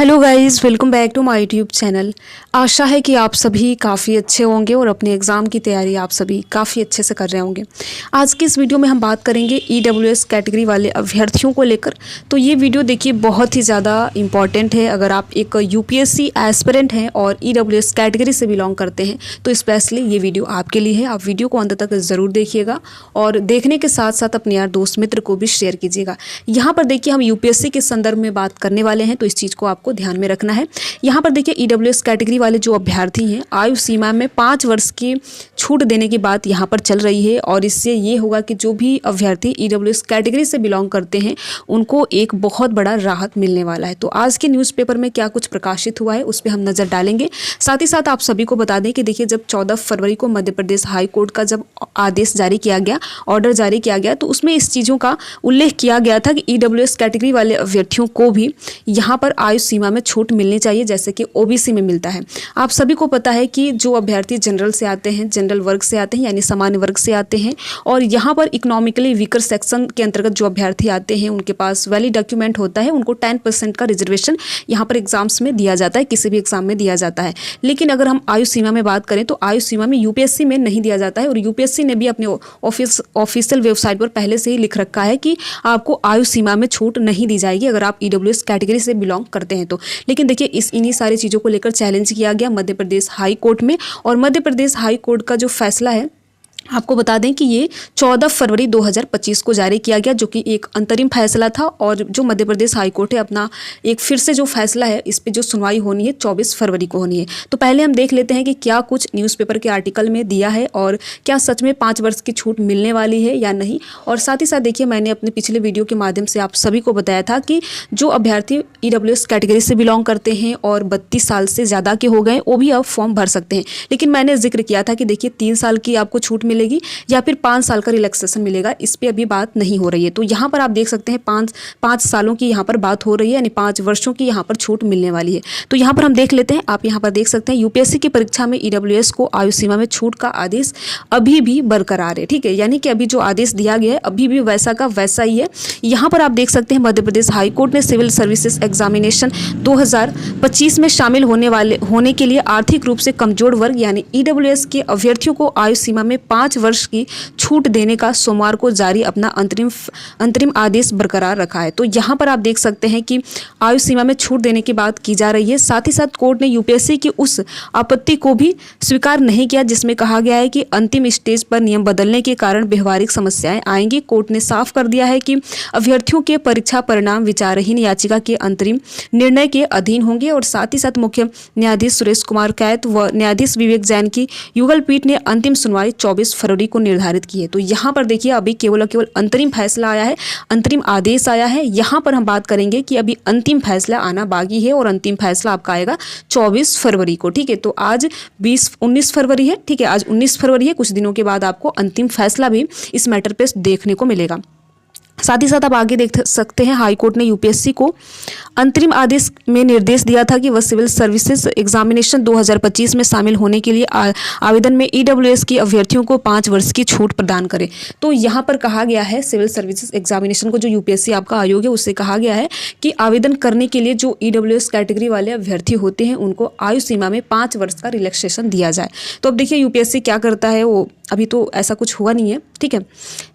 Hello guys, welcome back to my YouTube channel. आशा है कि आप सभी काफ़ी अच्छे होंगे और अपने एग्ज़ाम की तैयारी आप सभी काफ़ी अच्छे से कर रहे होंगे। आज की इस वीडियो में हम बात करेंगे ईडब्ल्यूएस कैटेगरी वाले अभ्यर्थियों को लेकर। तो ये वीडियो देखिए बहुत ही ज़्यादा इम्पॉर्टेंट है। अगर आप एक यूपीएससी एस्पिरेंट हैं और ईडब्ल्यूएस कैटेगरी से बिलोंग करते हैं तो स्पेशली ये वीडियो आपके लिए है। आप वीडियो को अंत तक ज़रूर देखिएगा और देखने के साथ साथ अपने यार दोस्त मित्र को भी शेयर कीजिएगा। यहाँ पर देखिए हम यूपीएससी के संदर्भ में बात करने वाले हैं, तो इस चीज़ को आपको ध्यान में रखना है। यहाँ पर देखिए ईडब्ल्यूएस कैटेगरी वाले जो अभ्यर्थी हैं आयु सीमा में 5 वर्ष की छूट देने की बात यहाँ पर चल रही है और इससे ये होगा कि जो भी अभ्यर्थी ईडब्ल्यूएस कैटेगरी से बिलोंग करते हैं उनको एक बहुत बड़ा राहत मिलने वाला है। तो आज के न्यूज़पेपर में क्या कुछ प्रकाशित हुआ है उस पर हम नज़र डालेंगे। साथ ही साथ आप सभी को बता दें कि देखिए जब 14 फरवरी को मध्य प्रदेश हाई कोर्ट का जब आदेश जारी किया गया, ऑर्डर जारी किया गया, तो उसमें इस चीज़ों का उल्लेख किया गया था कि ईडब्ल्यूएस कैटेगरी वाले अभ्यर्थियों को भी यहाँ पर आयु सीमा में छूट मिलनी चाहिए जैसे कि ओबीसी में मिलता है। आप सभी को पता है कि जो अभ्यर्थी जनरल से आते हैं, जनरल वर्ग से आते हैं यानी सामान्य वर्ग से आते हैं और यहाँ पर इकोनॉमिकली वीकर सेक्शन के अंतर्गत जो अभ्यर्थी आते हैं उनके पास वैलिड डॉक्यूमेंट होता है, उनको 10% का रिजर्वेशन यहाँ पर एग्जाम्स में दिया जाता है, किसी भी एग्जाम में दिया जाता है। लेकिन अगर हम आयु सीमा में बात करें तो आयु सीमा में यूपीएससी में नहीं दिया जाता है और यूपीएससी ने भी अपने ऑफिशियल वेबसाइट पर पहले से ही लिख रखा है कि आपको आयु सीमा में छूट नहीं दी जाएगी अगर आप ईडब्ल्यूएस कैटेगरी से बिलोंग करते हैं तो। लेकिन देखिए इन्हीं सारी चीज़ों को लेकर चैलेंज किया गया मध्य प्रदेश हाई कोर्ट में और मध्य प्रदेश हाई कोर्ट का जो फैसला है आपको बता दें कि ये 14 फरवरी 2025 को जारी किया गया, जो कि एक अंतरिम फैसला था और जो मध्य प्रदेश हाई कोर्ट है अपना एक फिर से जो फैसला है इस पे जो सुनवाई होनी है 24 फरवरी को होनी है। तो पहले हम देख लेते हैं कि क्या कुछ न्यूज़पेपर के आर्टिकल में दिया है और क्या सच में 5 वर्ष की छूट मिलने वाली है या नहीं। और साथ ही साथ देखिए मैंने अपने पिछले वीडियो के माध्यम से आप सभी को बताया था कि जो अभ्यर्थी ईडब्ल्यूएस कैटेगरी से बिलोंग करते हैं और 32 साल से ज़्यादा के हो गए वो भी अब फॉर्म भर सकते हैं। लेकिन मैंने जिक्र किया था कि देखिए 3 साल की आपको छूट मिलेगी या फिर 5 साल का रिलैक्सेशन मिलेगा, इस पे अभी बात नहीं हो रही है। तो यहाँ पर आप देख सकते हैं 5 सालों की यहाँ पर बात हो रही है यानी 5 वर्षों की यहाँ पर छूट मिलने वाली है। तो यहाँ पर हम देख लेते हैं, आप यहाँ पर देख सकते हैं यूपीएससी की परीक्षा में ईडब्ल्यूएस को आयु सीमा में छूट का आदेश अभी भी बरकरार है। ठीक है, यानी कि अभी जो आदेश दिया गया है अभी भी वैसा का वैसा ही है। यहाँ पर आप देख सकते हैं मध्य प्रदेश हाई कोर्ट ने सिविल सर्विसेज एग्जामिनेशन 2025 में शामिल होने के लिए आर्थिक रूप से कमजोर वर्ग यानी ईडब्ल्यूएस के अभ्यर्थियों को आयु सीमा में 5 वर्ष की छूट देने का सोमवार को जारी अपना अंतरिम आदेश बरकरार रखा है। तो यहाँ पर आप देख सकते हैं कि आयु सीमा में छूट देने की बात की जा रही है। साथ ही साथ कोर्ट ने यूपीएससी की उस आपत्ति को भी स्वीकार नहीं किया जिसमें कहा गया है कि अंतिम स्टेज पर नियम बदलने के कारण व्यवहारिक समस्याएं आएंगी। कोर्ट ने साफ कर दिया है कि अभ्यर्थियों के परीक्षा परिणाम विचारहीन याचिका के अंतरिम निर्णय के अधीन होंगे। और साथ ही साथ मुख्य न्यायाधीश सुरेश कुमार कैत व न्यायाधीश विवेक जैन की युगल पीठ ने अंतिम सुनवाई 24 फरवरी को निर्धारित की है। तो यहाँ पर देखिए अभी केवल अंतरिम फैसला आया है, अंतरिम आदेश आया है। यहाँ पर हम बात करेंगे कि अभी अंतिम फैसला आना बाकी है और अंतिम फैसला आपका आएगा 24 फरवरी को। ठीक है, तो आज 19 फरवरी है। ठीक है, आज 19 फरवरी है, कुछ दिनों के बाद आपको अंतिम फैसला भी इस मैटर पे देखने को मिलेगा। साथ ही साथ आप आगे देख सकते हैं हाई कोर्ट ने यूपीएससी को अंतरिम आदेश में निर्देश दिया था कि वह सिविल सर्विसेज एग्जामिनेशन 2025 में शामिल होने के लिए आवेदन में ईडब्ल्यूएस की अभ्यर्थियों को 5 वर्ष की छूट प्रदान करे। तो यहाँ पर कहा गया है सिविल सर्विसेज एग्जामिनेशन को जो यूपीएससी आपका आयोग है उससे कहा गया है कि आवेदन करने के लिए जो ईडब्ल्यूएस कैटेगरी वाले अभ्यर्थी होते हैं उनको आयु सीमा में 5 वर्ष का रिलैक्सेशन दिया जाए। तो अब देखिए यूपीएससी क्या करता है, वो अभी तो ऐसा कुछ हुआ नहीं है। ठीक है,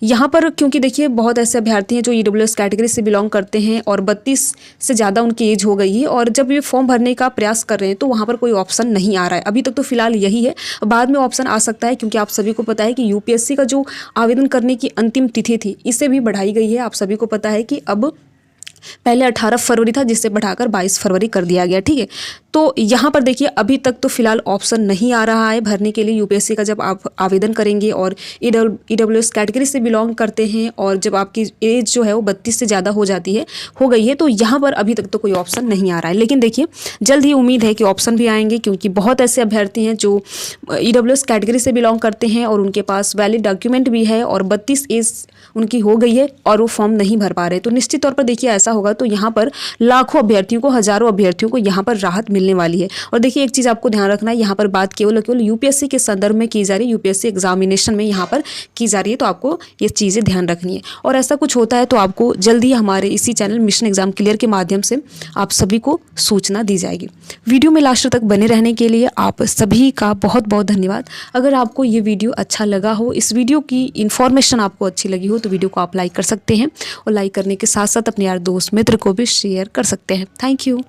यहाँ पर क्योंकि देखिए बहुत ऐसे अभ्यर्थी हैं जो ईडब्ल्यूएस कैटेगरी से बिलोंग करते हैं और 32 से ज़्यादा उनकी एज हो गई है और जब ये फॉर्म भरने का प्रयास कर रहे हैं तो वहाँ पर कोई ऑप्शन नहीं आ रहा है। अभी तक तो फिलहाल यही है, बाद में ऑप्शन आ सकता है क्योंकि आप सभी को पता है कि यूपीएससी का जो आवेदन करने की अंतिम तिथि थी इसे भी बढ़ाई गई है। आप सभी को पता है कि अब पहले 18 फरवरी था जिसे बढ़ाकर 22 फरवरी कर दिया गया। ठीक है, तो यहाँ पर देखिए अभी तक तो फिलहाल ऑप्शन नहीं आ रहा है भरने के लिए यूपीएससी का। जब आप आवेदन करेंगे और ईडब्ल्यूएस कैटेगरी से बिलोंग करते हैं और जब आपकी एज जो है वो 32 से ज़्यादा हो गई है तो यहाँ पर अभी तक तो कोई ऑप्शन नहीं आ रहा है। लेकिन देखिए जल्द ही उम्मीद है कि ऑप्शन भी आएंगे क्योंकि बहुत ऐसे अभ्यर्थी हैं जो ईडब्ल्यूएस कैटेगरी से बिलोंग करते हैं और उनके पास वैलिड डॉक्यूमेंट भी है और 32 एज उनकी हो गई है और वो फॉर्म नहीं भर पा रहे। तो निश्चित तौर पर देखिए ऐसा ऐसा होगा तो यहाँ पर लाखों अभ्यर्थियों को, हज़ारों अभ्यर्थियों को यहाँ पर राहत मिलने वाली है। और देखिए एक चीज़ आपको ध्यान रखना है, यहाँ पर बात केवल यूपीएससी के संदर्भ में की जा रही है, यूपीएससी एग्जामिनेशन में यहाँ पर की जा रही है, तो आपको ये चीज़ें ध्यान रखनी है। और ऐसा कुछ होता है तो आपको जल्दी हमारे इसी चैनल मिशन एग्जाम क्लियर के माध्यम से आप सभी को सूचना दी जाएगी। वीडियो में लास्ट तक बने रहने के लिए आप सभी का बहुत बहुत धन्यवाद। अगर आपको ये वीडियो अच्छा लगा हो, इस वीडियो की इन्फॉर्मेशन आपको अच्छी लगी हो, तो वीडियो को आप लाइक कर सकते हैं और लाइक करने के साथ साथ अपने यार दोस्त मित्र को भी शेयर कर सकते हैं। Thank you.